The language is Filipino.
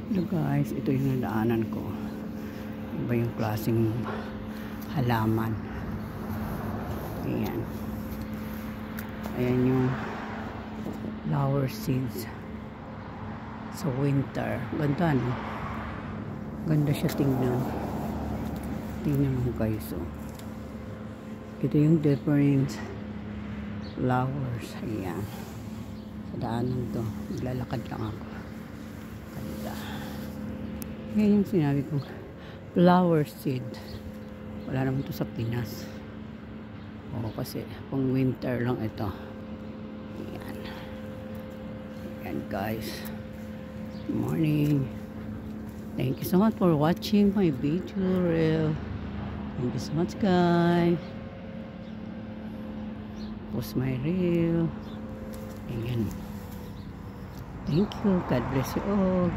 Hello guys, ito yung nadaanan ko. Iba yung klaseng halaman. Ayan. Ayan yung flower seeds sa winter. Ganda, no? Ganda siya tingnan. Tingnan mo guys. So, ito yung different flowers. Ayan. Sa daanan to. Naglalakad lang ako. Ganda. Yan yung sinabi ko. Flower seed. Wala naman to sa Pinas. Oo, kasi pang winter lang ito. Ayan. Ayan guys. Good morning. Thank you so much for watching my video reel. Thank you so much guys. Post my reel. Ayan. Thank you. God bless you all.